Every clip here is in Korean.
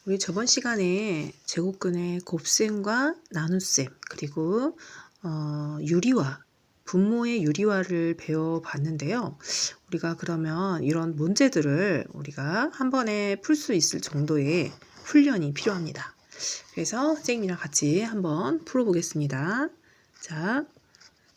우리 저번 시간에 제곱근의 곱셈과 나눗셈 그리고 유리화, 분모의 유리화를 배워봤는데요. 우리가 그러면 이런 문제들을 우리가 한 번에 풀 수 있을 정도의 훈련이 필요합니다. 그래서 선생님이랑 같이 한번 풀어보겠습니다. 자,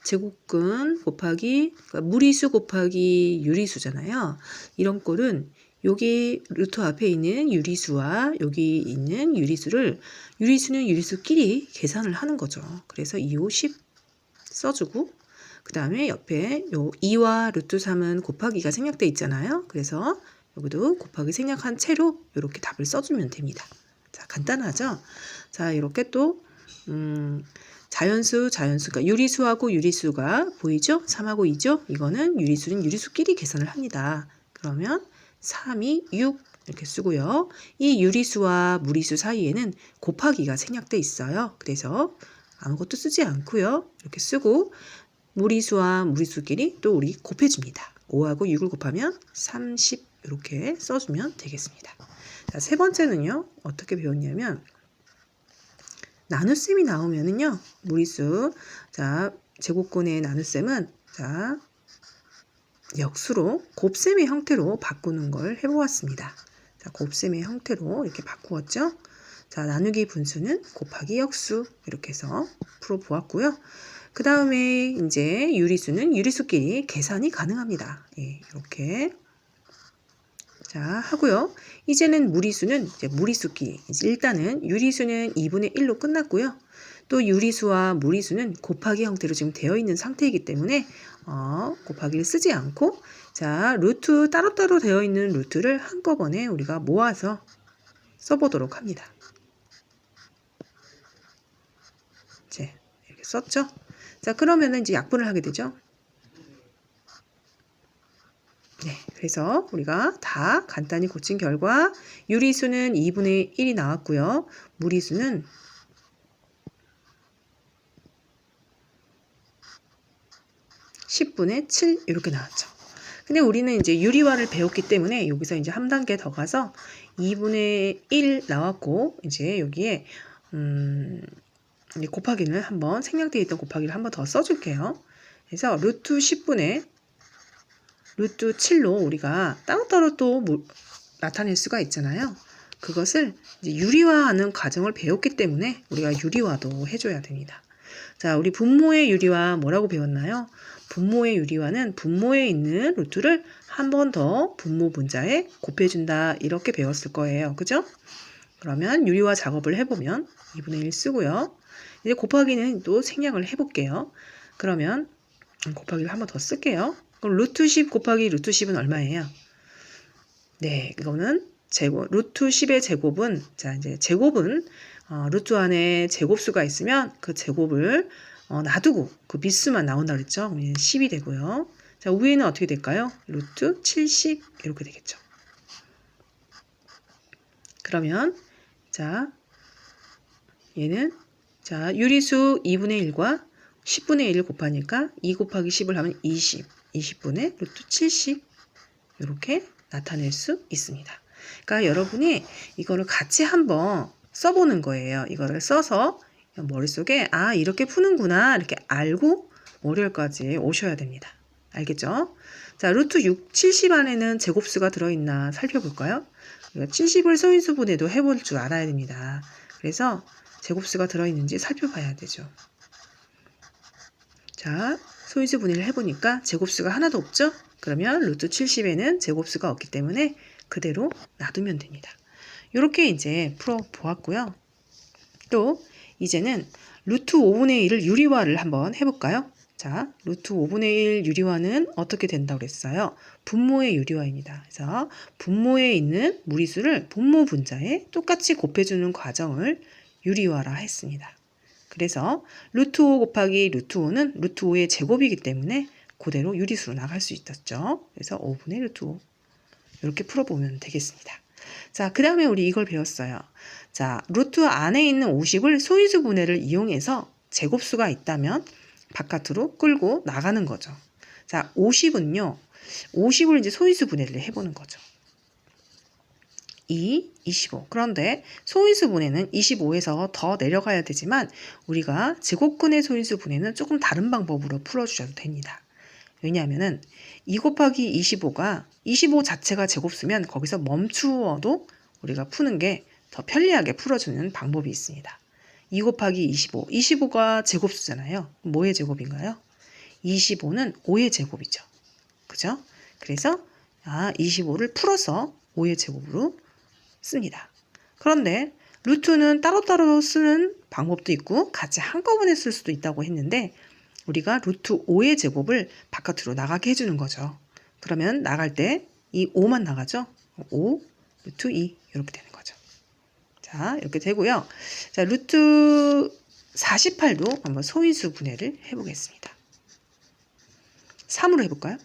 제곱근 곱하기 그러니까 무리수 곱하기 유리수잖아요. 이런 꼴은 여기 루트 앞에 있는 유리수와 여기 있는 유리수를 유리수는 유리수끼리 계산을 하는 거죠. 그래서 2, 5, 10 써주고 그 다음에 옆에 요 2와 루트 3은 곱하기가 생략돼 있잖아요. 그래서 여기도 곱하기 생략한 채로 이렇게 답을 써주면 됩니다. 자, 간단하죠? 자, 이렇게 또 자연수, 그러니까 유리수하고 유리수가 보이죠? 3하고 2죠? 이거는 유리수는 유리수끼리 계산을 합니다. 그러면 3이 6 이렇게 쓰고요. 이 유리수와 무리수 사이에는 곱하기가 생략돼 있어요. 그래서 아무것도 쓰지 않고요. 이렇게 쓰고 무리수와 무리수끼리 또 우리 곱해줍니다. 5하고 6을 곱하면 30 이렇게 써주면 되겠습니다. 자, 세 번째는요. 어떻게 배웠냐면 나눗셈이 나오면은요. 무리수. 자, 제곱근의 나눗셈은 자, 역수로 곱셈의 형태로 바꾸는 걸 해보았습니다. 자, 곱셈의 형태로 이렇게 바꾸었죠. 자, 나누기 분수는 곱하기 역수 이렇게 해서 풀어보았고요. 그 다음에 이제 유리수는 유리수끼리 계산이 가능합니다. 예, 이렇게 자 하고요. 이제는 무리수는 이제 무리수끼리 일단은 유리수는 2분의 1로 끝났고요. 또 유리수와 무리수는 곱하기 형태로 지금 되어 있는 상태이기 때문에 곱하기를 쓰지 않고 자 루트 따로따로 되어 있는 루트를 한꺼번에 우리가 모아서 써보도록 합니다. 이제 이렇게 썼죠. 자 그러면은 이제 약분을 하게 되죠. 네, 그래서 우리가 다 간단히 고친 결과 유리수는 2분의 1이 나왔고요. 무리수는 10분의 7 이렇게 나왔죠. 근데 우리는 이제 유리화를 배웠기 때문에 여기서 이제 한 단계 더 가서 2분의 1 나왔고 이제 여기에 이제 곱하기를 한번 생략되어 있던 곱하기를 한번 더 써줄게요. 그래서 루트 10분의 루트 7로 우리가 따로따로 또 나타낼 수가 있잖아요. 그것을 이제 유리화하는 과정을 배웠기 때문에 우리가 유리화도 해줘야 됩니다. 자, 우리 분모의 유리화 뭐라고 배웠나요? 분모의 유리화는 분모에 있는 루트를 한 번 더 분모 분자에 곱해준다 이렇게 배웠을 거예요. 그죠? 그러면 유리화 작업을 해보면 2분의 1 쓰고요. 이제 곱하기는 또 생략을 해볼게요. 그러면 곱하기를 한 번 더 쓸게요. 그럼 루트 10 곱하기 루트 10은 얼마예요? 네, 이거는 제곱, 루트 10의 제곱은, 자, 이제 제곱은, 루트 안에 제곱수가 있으면 그 제곱을 놔두고 그 밑수만 나온다 그랬죠? 10이 되고요. 자, 위에는 어떻게 될까요? 루트 70 이렇게 되겠죠. 그러면, 자, 얘는, 자, 유리수 2분의 1과 10분의 1을 곱하니까 2 곱하기 10을 하면 20, 20분의 루트 70 이렇게 나타낼 수 있습니다. 그러니까 여러분이 이거를 같이 한번 써보는 거예요. 이거를 써서 머릿속에 아 이렇게 푸는구나 이렇게 알고 월요일까지 오셔야 됩니다. 알겠죠? 자 루트 6, 70 안에는 제곱수가 들어있나 살펴볼까요? 70을 소인수분해도 해볼 줄 알아야 됩니다. 그래서 제곱수가 들어있는지 살펴봐야 되죠. 자 소인수 분해를 해보니까 제곱수가 하나도 없죠? 그러면 루트 70에는 제곱수가 없기 때문에 그대로 놔두면 됩니다. 이렇게 이제 풀어보았고요. 또 이제는 루트 5분의 1을 유리화를 한번 해볼까요? 자, 루트 5분의 1 유리화는 어떻게 된다고 그랬어요? 분모의 유리화입니다. 그래서 분모에 있는 무리수를 분모 분자에 똑같이 곱해주는 과정을 유리화라 했습니다. 그래서 루트 5 곱하기 루트 5는 루트 5의 제곱이기 때문에 그대로 유리수로 나갈 수 있었죠. 그래서 5분의 루트 5 이렇게 풀어보면 되겠습니다. 자, 그 다음에 우리 이걸 배웠어요. 자, 루트 안에 있는 50을 소인수 분해를 이용해서 제곱수가 있다면 바깥으로 끌고 나가는 거죠. 자, 50은요. 50을 이제 소인수 분해를 해보는 거죠. 2, 25. 그런데 소인수 분해는 25에서 더 내려가야 되지만 우리가 제곱근의 소인수 분해는 조금 다른 방법으로 풀어주셔도 됩니다. 왜냐하면은 2 곱하기 25가 25 자체가 제곱수면 거기서 멈추어도 우리가 푸는 게 더 편리하게 풀어주는 방법이 있습니다. 2 곱하기 25. 25가 제곱수잖아요. 뭐의 제곱인가요? 25는 5의 제곱이죠. 그죠? 그래서 25를 풀어서 5의 제곱으로 씁니다. 그런데 루트는 따로따로 쓰는 방법도 있고 같이 한꺼번에 쓸 수도 있다고 했는데 우리가 루트 5의 제곱을 바깥으로 나가게 해주는 거죠. 그러면 나갈 때 이 5만 나가죠. 5 루트 2 이렇게 되는 거죠. 자, 이렇게 되고요. 자, 루트 48도 한번 소인수 분해를 해보겠습니다. 3으로 해볼까요?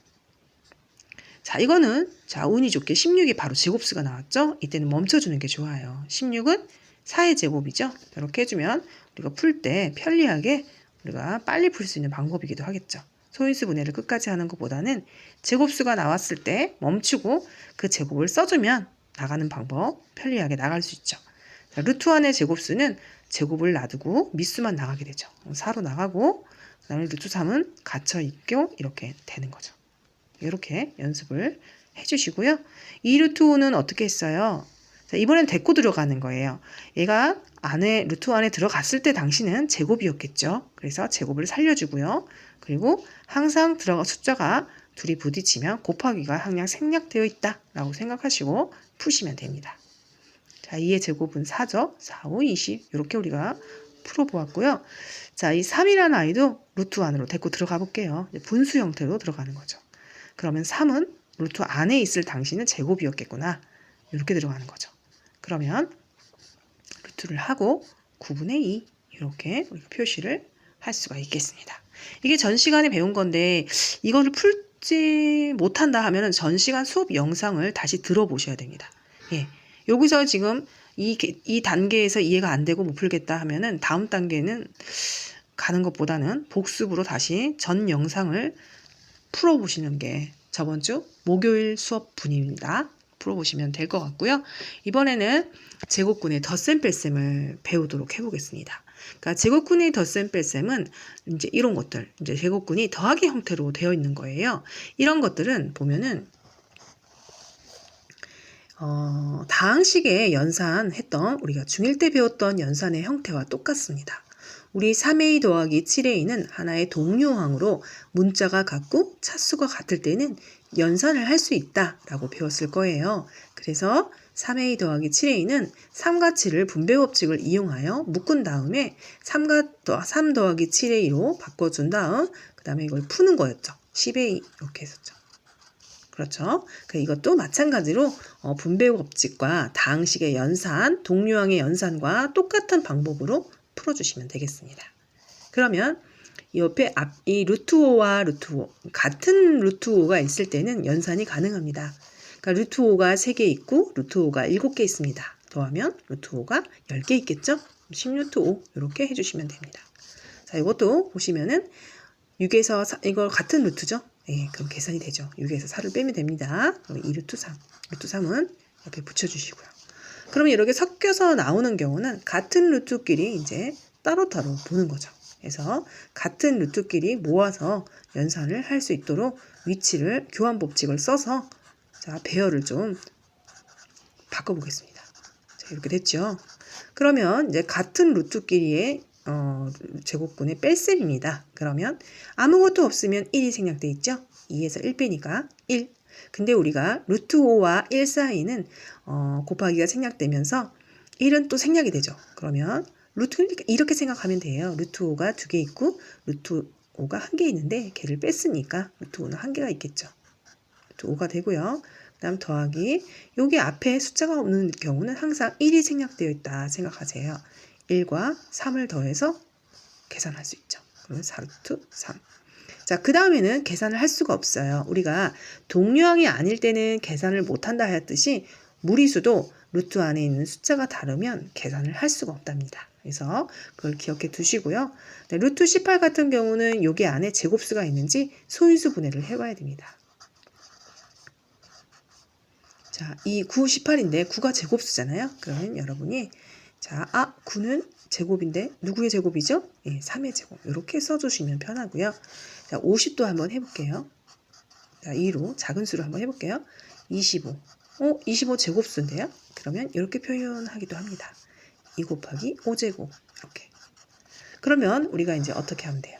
자, 이거는 운이 좋게 16이 바로 제곱수가 나왔죠? 이때는 멈춰주는 게 좋아요. 16은 4의 제곱이죠? 이렇게 해주면 우리가 풀 때 편리하게 우리가 빨리 풀 수 있는 방법이기도 하겠죠. 소인수 분해를 끝까지 하는 것보다는 제곱수가 나왔을 때 멈추고 그 제곱을 써주면 나가는 방법 편리하게 나갈 수 있죠. 자, 루트 1의 제곱수는 제곱을 놔두고 밑수만 나가게 되죠. 4로 나가고 그 다음에 루트 3은 갇혀있고 이렇게 되는 거죠. 이렇게 연습을 해주시고요. 2 루트 5는 어떻게 했어요? 자, 이번엔 데리고 들어가는 거예요. 얘가 루트 안에 들어갔을 때 당시는 제곱이었겠죠. 그래서 제곱을 살려주고요. 그리고 항상 들어가 숫자가 둘이 부딪히면 곱하기가 항상 생략되어 있다라고 생각하시고 푸시면 됩니다. 자, 2의 제곱은 4죠. 4, 5, 20 이렇게 우리가 풀어보았고요. 자, 이 3이라는 아이도 루트 안으로 데리고 들어가 볼게요. 분수 형태로 들어가는 거죠. 그러면 3은 루트 안에 있을 당시는 제곱이었겠구나. 이렇게 들어가는 거죠. 그러면 루트를 하고 9분의 2 이렇게 우리가 표시를 할 수가 있겠습니다. 이게 전 시간에 배운 건데 이거를 풀지 못한다 하면 전 시간 수업 영상을 다시 들어보셔야 됩니다. 예, 여기서 지금 이 단계에서 이해가 안 되고 못 풀겠다 하면은 다음 단계는 가는 것보다는 복습으로 다시 전 영상을 풀어보시는 게 저번 주 목요일 수업 분입니다. 풀어보시면 될 것 같고요. 이번에는 제곱근의 덧셈 뺄셈을 배우도록 해보겠습니다. 그러니까 제곱근의 덧셈 뺄셈은 이제 이런 것들, 이제 제곱근이 더하기 형태로 되어 있는 거예요. 이런 것들은 보면은 다항식의 연산했던 우리가 중1 때 배웠던 연산의 형태와 똑같습니다. 우리 3a 더하기 7a는 하나의 동료항으로 문자가 같고 차수가 같을 때는 연산을 할 수 있다라고 배웠을 거예요. 그래서 3a 더하기 7a는 3과 7을 분배 법칙을 이용하여 묶은 다음에 3 더하기 7a로 바꿔준 다음 그 다음에 이걸 푸는 거였죠. 10a 이렇게 했었죠. 그렇죠. 이것도 마찬가지로 분배 법칙과 다항식의 연산, 동료항의 연산과 똑같은 방법으로 풀어주시면 되겠습니다. 그러면 옆에 이 루트 5와 루트 5, 같은 루트 5가 있을 때는 연산이 가능합니다. 그러니까 루트 5가 3개 있고 루트 5가 7개 있습니다. 더하면 루트 5가 10개 있겠죠? 10루트 5 이렇게 해주시면 됩니다. 자, 이것도 보시면은 6에서 4, 이걸 같은 루트죠? 예, 그럼 계산이 되죠. 6에서 4를 빼면 됩니다. 2루트 3. 루트 3은 옆에 붙여주시고요. 그러면 이렇게 섞여서 나오는 경우는 같은 루트끼리 이제 따로따로 보는 거죠. 그래서 같은 루트끼리 모아서 연산을 할 수 있도록 위치를 교환 법칙을 써서 자, 배열을 좀 바꿔보겠습니다. 자, 이렇게 됐죠. 그러면 이제 같은 루트끼리의 제곱근의 뺄셈입니다. 그러면 아무것도 없으면 1이 생략돼 있죠. 2에서 1 빼니까 1. 근데 우리가 루트 5와 1 사이는 곱하기가 생략되면서 1은 또 생략이 되죠. 그러면 루트 이렇게 생각하면 돼요. 루트 5가 2개 있고 루트 5가 1개 있는데 걔를 뺐으니까 루트 5는 1개가 있겠죠. 루트 5가 되고요. 그 다음 더하기 여기 앞에 숫자가 없는 경우는 항상 1이 생략되어 있다 생각하세요. 1과 3을 더해서 계산할 수 있죠. 그러면 4루트 3. 자, 그 다음에는 계산을 할 수가 없어요. 우리가 동료항이 아닐 때는 계산을 못한다 하였듯이 무리수도 루트 안에 있는 숫자가 다르면 계산을 할 수가 없답니다. 그래서 그걸 기억해 두시고요. 네, 루트 18 같은 경우는 여기 안에 제곱수가 있는지 소인수 분해를 해봐야 됩니다. 자, 이 9, 18인데 9가 제곱수잖아요. 그러면 여러분이 자, 9는 제곱인데 누구의 제곱이죠? 예, 3의 제곱. 이렇게 써주시면 편하고요. 자, 50도 한번 해볼게요. 자, 2로 작은 수로 한번 해볼게요. 25. 25 제곱수인데요. 그러면 이렇게 표현하기도 합니다. 2 곱하기 5제곱. 이렇게. 그러면 우리가 이제 어떻게 하면 돼요?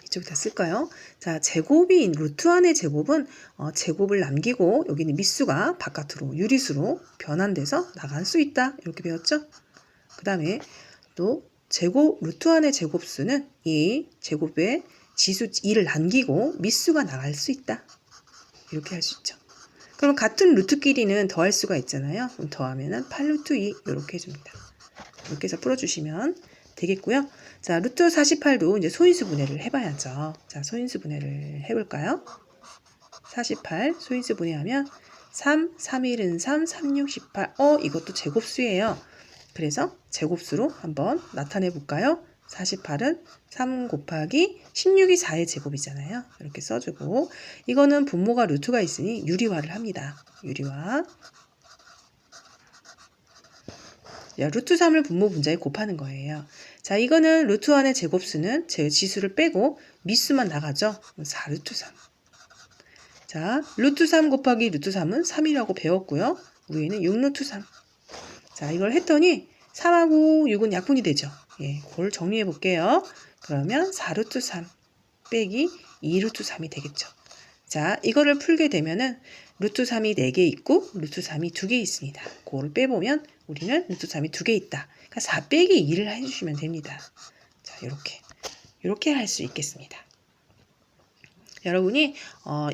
이쪽에다 쓸까요? 자, 제곱인 루트 안의 제곱은 제곱을 남기고 여기는 밑수가 바깥으로 유리수로 변환돼서 나갈 수 있다. 이렇게 배웠죠? 그 다음에 또 제곱 루트 안의 제곱수는 이 제곱의 지수 2를 남기고 밑수가 나갈 수 있다. 이렇게 할 수 있죠. 그럼 같은 루트끼리는 더할 수가 있잖아요. 그럼 더하면은 8루트 2 이렇게 해줍니다. 이렇게 해서 풀어주시면 되겠고요. 자, 루트 48도 이제 소인수 분해를 해봐야죠. 자, 소인수 분해를 해볼까요? 48 소인수 분해하면 3, 3일은 3, 3, 6, 18. 이것도 제곱수예요. 그래서 제곱수로 한번 나타내 볼까요? 48은 3 곱하기 16이 4의 제곱이잖아요. 이렇게 써주고 이거는 분모가 루트가 있으니 유리화를 합니다. 유리화. 야, 루트 3을 분모 분자에 곱하는 거예요. 자, 이거는 루트 안의 제곱수는 제 지수를 빼고 밑수만 나가죠. 4루트 3. 자, 루트 3 곱하기 루트 3은 3이라고 배웠고요. 위에는 6루트 3. 자, 이걸 했더니 3하고 6은 약분이 되죠. 예, 그걸 정리해 볼게요. 그러면 4루트 3 빼기 2루트 3이 되겠죠. 자, 이거를 풀게 되면은 루트 3이 4개 있고 루트 3이 2개 있습니다. 그거를 빼보면 우리는 루트 3이 2개 있다. 그러니까 4 빼기 2를 해주시면 됩니다. 자, 이렇게 할 수 있겠습니다. 여러분이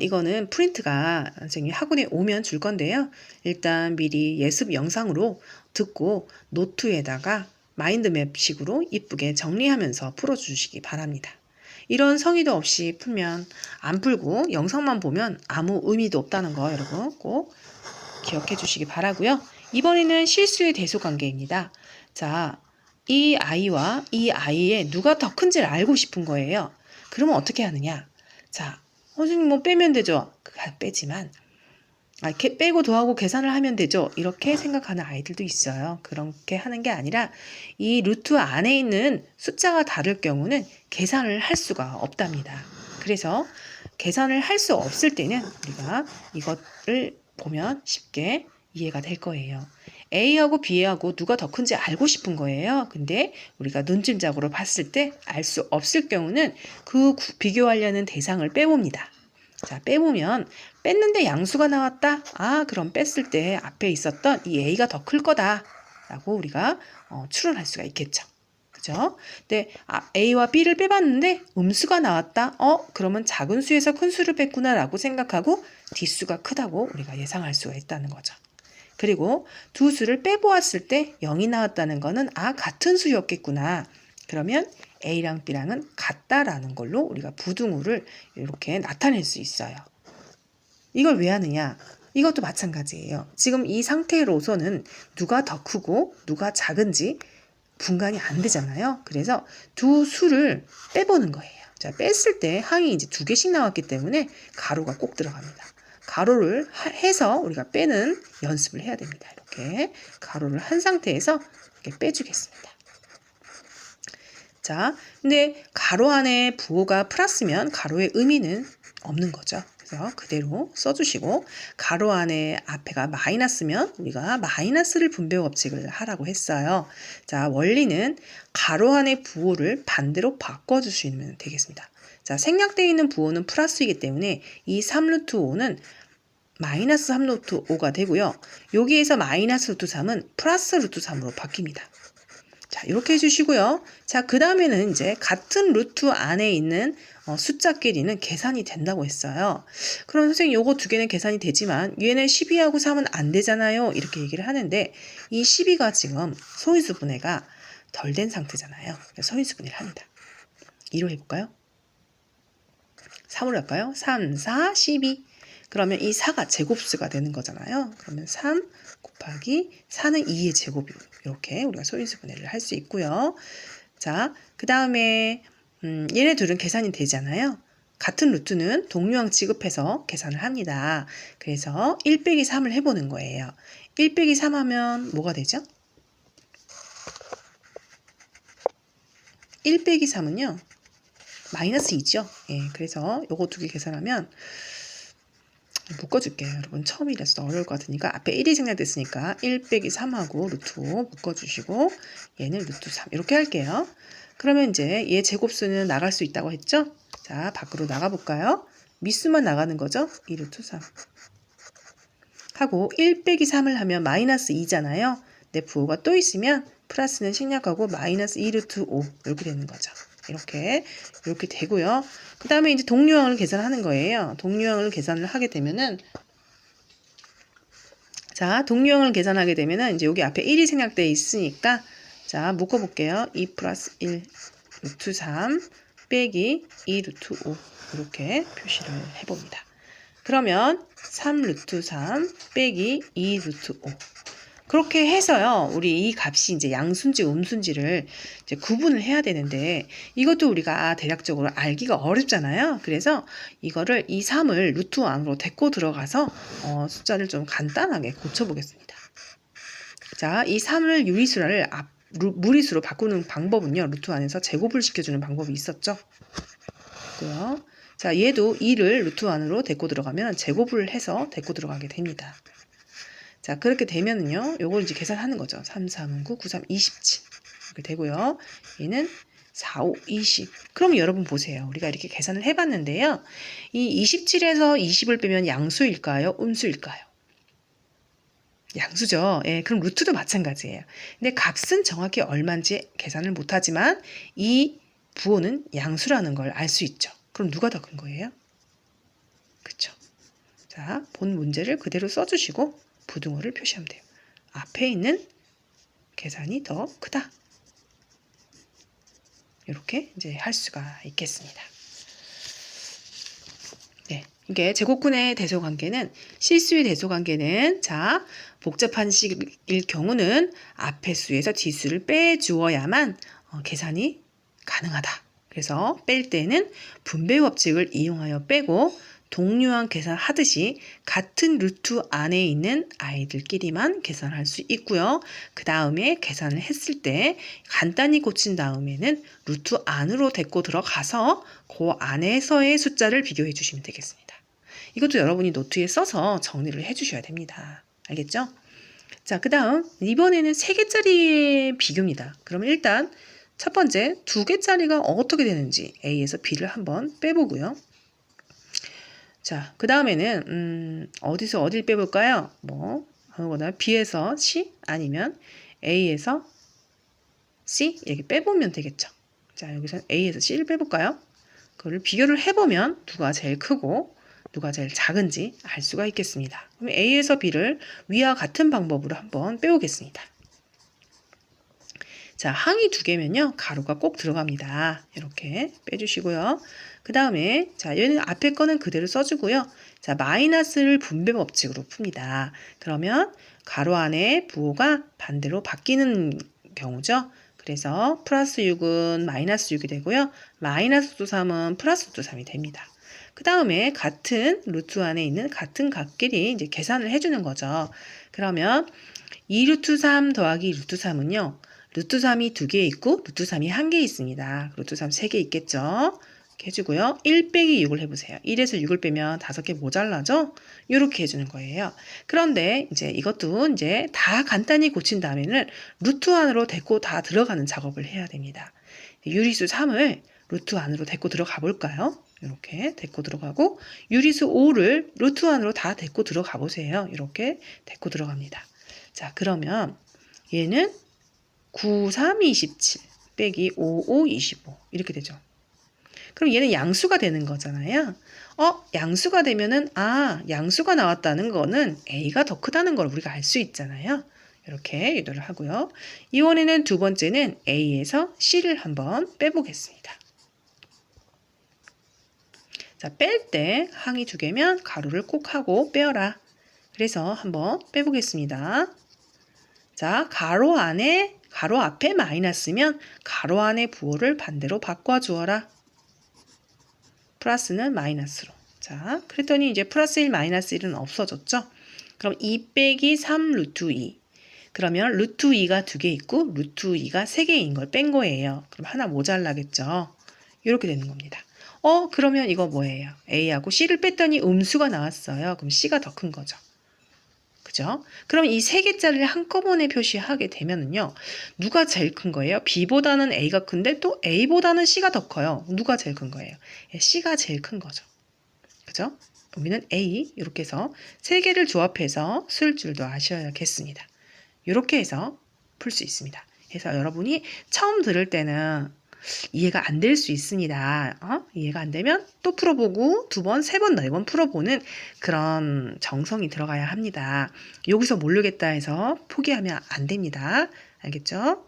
이거는 프린트가 선생님 학원에 오면 줄 건데요. 일단 미리 예습 영상으로 듣고 노트에다가 마인드맵식으로 이쁘게 정리하면서 풀어주시기 바랍니다. 이런 성의도 없이 풀면 안 풀고 영상만 보면 아무 의미도 없다는 거 여러분 꼭 기억해 주시기 바라고요. 이번에는 실수의 대소관계입니다. 자, 이 아이와 이 아이의 누가 더 큰지를 알고 싶은 거예요. 그러면 어떻게 하느냐? 자, 선생님 뭐 빼면 되죠. 빼지만 빼고 더하고 계산을 하면 되죠. 이렇게 생각하는 아이들도 있어요. 그렇게 하는 게 아니라 이 루트 안에 있는 숫자가 다를 경우는 계산을 할 수가 없답니다. 그래서 계산을 할 수 없을 때는 우리가 이것을 보면 쉽게 이해가 될 거예요. A하고 B하고 누가 더 큰지 알고 싶은 거예요. 근데 우리가 눈짐작으로 봤을 때 알 수 없을 경우는 그 비교하려는 대상을 빼봅니다. 자, 빼보면 뺐는데 양수가 나왔다? 그럼 뺐을 때 앞에 있었던 이 A가 더 클 거다 라고 우리가 추론할 수가 있겠죠. 그죠? 근데 A와 B를 빼봤는데 음수가 나왔다? 그러면 작은 수에서 큰 수를 뺐구나 라고 생각하고 뒷수가 크다고 우리가 예상할 수가 있다는 거죠. 그리고 두 수를 빼보았을 때 0이 나왔다는 거는 같은 수였겠구나. 그러면 A랑 B랑은 같다라는 걸로 우리가 부등호를 이렇게 나타낼 수 있어요. 이걸 왜 하느냐? 이것도 마찬가지예요. 지금 이 상태로서는 누가 더 크고 누가 작은지 분간이 안 되잖아요. 그래서 두 수를 빼보는 거예요. 자, 뺐을 때 항이 이제 2개씩 나왔기 때문에 가로가 꼭 들어갑니다. 가로를 해서 우리가 빼는 연습을 해야 됩니다. 이렇게 가로를 한 상태에서 이렇게 빼주겠습니다. 자, 근데 가로 안에 부호가 플러스면 가로의 의미는 없는 거죠. 그래서 그대로 써주시고 가로 안에 앞에가 마이너스면 우리가 마이너스를 분배 법칙을 하라고 했어요. 자, 원리는 가로 안의 부호를 반대로 바꿔주시면 되겠습니다. 자, 생략되어 있는 부호는 플러스이기 때문에 이 3루트 5는 마이너스 3루트 5가 되고요. 여기에서 마이너스 루트 3은 플러스 루트 3으로 바뀝니다. 자, 이렇게 해주시고요. 자, 그 다음에는 이제 같은 루트 안에 있는 숫자끼리는 계산이 된다고 했어요. 그럼 선생님 요거 두 개는 계산이 되지만 얘는 12하고 3은 안 되잖아요. 이렇게 얘기를 하는데 이 12가 지금 소인수 분해가 덜 된 상태잖아요. 소인수 분해를 합니다. 2로 해볼까요? 3으로 할까요? 3, 4, 12. 그러면 이 4가 제곱수가 되는 거잖아요. 그러면 3 곱하기 4는 2의 제곱이고 이렇게 우리가 소인수 분해를 할 수 있고요. 자, 그 다음에 얘네 둘은 계산이 되잖아요. 같은 루트는 동류항 취급해서 계산을 합니다. 그래서 1 빼기 3을 해보는 거예요. 1 빼기 3 하면 뭐가 되죠? 1 빼기 3은요. 마이너스 2죠. 예, 그래서 요거 두 개 계산하면 묶어줄게요. 여러분 처음이라서 어려울 것 같으니까 앞에 1이 생략됐으니까 1 빼기 3하고 루트 5 묶어주시고 얘는 루트 3 이렇게 할게요. 그러면 이제 얘 제곱수는 나갈 수 있다고 했죠? 자, 밖으로 나가볼까요? 미수만 나가는 거죠? 2 루트 3 하고 1 빼기 3을 하면 마이너스 2잖아요. 내 부호가 또 있으면 플러스는 생략하고 마이너스 2 루트 5 이렇게 되는 거죠. 이렇게 되고요. 그 다음에 이제 동류항을 계산하는 거예요. 동류항을 계산을 하게 되면은 자, 동류항을 계산하게 되면은 이제 여기 앞에 1이 생략되어 있으니까 자, 묶어 볼게요. 2 플러스 1 루트 3 빼기 2 루트 5 이렇게 표시를 해 봅니다. 그러면 3 루트 3 빼기 2 루트 5 그렇게 해서요. 우리 이 값이 이제 양수인지 음수인지를 이제 구분을 해야 되는데 이것도 우리가 대략적으로 알기가 어렵잖아요. 그래서 이거를 이 3을 루트 안으로 데리고 들어가서 숫자를 좀 간단하게 고쳐보겠습니다. 자, 이 3을 유리수를 무리수로 바꾸는 방법은요. 루트 안에서 제곱을 시켜주는 방법이 있었죠. 그고요. 자, 얘도 2를 루트 안으로 데리고 들어가면 제곱을 해서 데리고 들어가게 됩니다. 자, 그렇게 되면은요, 요걸 이제 계산하는 거죠. 3, 3, 9, 9, 3, 27. 이렇게 되고요. 얘는 4, 5, 20. 그럼 여러분 보세요. 우리가 이렇게 계산을 해봤는데요. 이 27에서 20을 빼면 양수일까요? 음수일까요? 양수죠. 예, 그럼 루트도 마찬가지예요. 근데 값은 정확히 얼마인지 계산을 못하지만 이 부호는 양수라는 걸 알 수 있죠. 그럼 누가 더 큰 거예요? 그쵸? 자, 본 문제를 그대로 써주시고 부등호를 표시하면 돼요. 앞에 있는 계산이 더 크다. 이렇게 이제 할 수가 있겠습니다. 네, 이게 제곱근의 대소관계는 실수의 대소관계는 자 복잡한 식일 경우는 앞의 수에서 뒷수를 빼주어야만 계산이 가능하다. 그래서 뺄 때는 분배 법칙을 이용하여 빼고 동류항 계산하듯이 같은 루트 안에 있는 아이들끼리만 계산할 수 있고요. 그 다음에 계산을 했을 때 간단히 고친 다음에는 루트 안으로 데리고 들어가서 그 안에서의 숫자를 비교해 주시면 되겠습니다. 이것도 여러분이 노트에 써서 정리를 해 주셔야 됩니다. 알겠죠? 자, 그 다음 이번에는 3개짜리의 비교입니다. 그러면 일단 첫 번째 2개짜리가 어떻게 되는지 A에서 B를 한번 빼보고요. 자, 그 다음에는 어디서 어딜 빼볼까요? 뭐 아무거나 B에서 C 아니면 A에서 C 이렇게 빼보면 되겠죠. 자, 여기서 A에서 C를 빼볼까요? 그거를 비교를 해보면 누가 제일 크고 누가 제일 작은지 알 수가 있겠습니다. 그럼 A에서 B를 위와 같은 방법으로 한번 빼오겠습니다. 자, 항이 2개면요. 가로가 꼭 들어갑니다. 이렇게 빼주시고요. 그 다음에 자, 얘는 앞에 거는 그대로 써주고요. 자, 마이너스를 분배 법칙으로 풉니다. 그러면 가로 안에 부호가 반대로 바뀌는 경우죠. 그래서 플러스 6은 마이너스 6이 되고요. 마이너스 루트 3은 플러스 루트 3이 됩니다. 그 다음에 같은 루트 안에 있는 같은 값끼리 이제 계산을 해주는 거죠. 그러면 2 루트 3 더하기 루트 3은요. 루트 3이 2개 있고 루트 3이 1개 있습니다. 루트 3 3개 있겠죠. 이렇게 해주고요. 1 빼기 6을 해보세요. 1에서 6을 빼면 5개 모자라죠? 이렇게 해주는 거예요. 그런데 이제 이것도 이제 다 간단히 고친 다음에는 루트 안으로 데리고 다 들어가는 작업을 해야 됩니다. 유리수 3을 루트 안으로 데리고 들어가 볼까요? 이렇게 데리고 들어가고 유리수 5를 루트 안으로 다 데리고 들어가 보세요. 이렇게 데리고 들어갑니다. 자, 그러면 얘는 9, 3, 27 빼기 5, 5, 25 이렇게 되죠. 그럼 얘는 양수가 되는 거잖아요. 양수가 되면은 양수가 나왔다는 거는 A가 더 크다는 걸 우리가 알 수 있잖아요. 이렇게 유도를 하고요. 이번에는 두 번째는 A에서 C를 한번 빼보겠습니다. 자, 뺄 때 항이 2개면 가로를 꼭 하고 빼어라. 그래서 한번 빼보겠습니다. 자, 가로 앞에 마이너스면 가로 안에 부호를 반대로 바꿔주어라. 플러스는 마이너스로. 자, 그랬더니 이제 플러스 1 마이너스 1은 없어졌죠. 그럼 2 빼기 3 루트 2. 그러면 루트 2가 2개 있고 루트 2가 3개인 걸 뺀 거예요. 그럼 하나 모자라겠죠. 이렇게 되는 겁니다. 그러면 이거 뭐예요? A하고 C를 뺐더니 음수가 나왔어요. 그럼 C가 더 큰 거죠. 그죠? 그럼 이 3개짜리를 한꺼번에 표시하게 되면은요. 누가 제일 큰 거예요? B보다는 A가 큰데 또 A보다는 C가 더 커요. 누가 제일 큰 거예요? C가 제일 큰 거죠. 그죠? 우리는 A 이렇게 해서 3개를 조합해서 쓸 줄도 아셔야겠습니다. 이렇게 해서 풀 수 있습니다. 그래서 여러분이 처음 들을 때는 이해가 안 될 수 있습니다. 이해가 안 되면 또 풀어보고 2번, 3번, 4번 풀어보는 그런 정성이 들어가야 합니다. 여기서 모르겠다 해서 포기하면 안 됩니다. 알겠죠?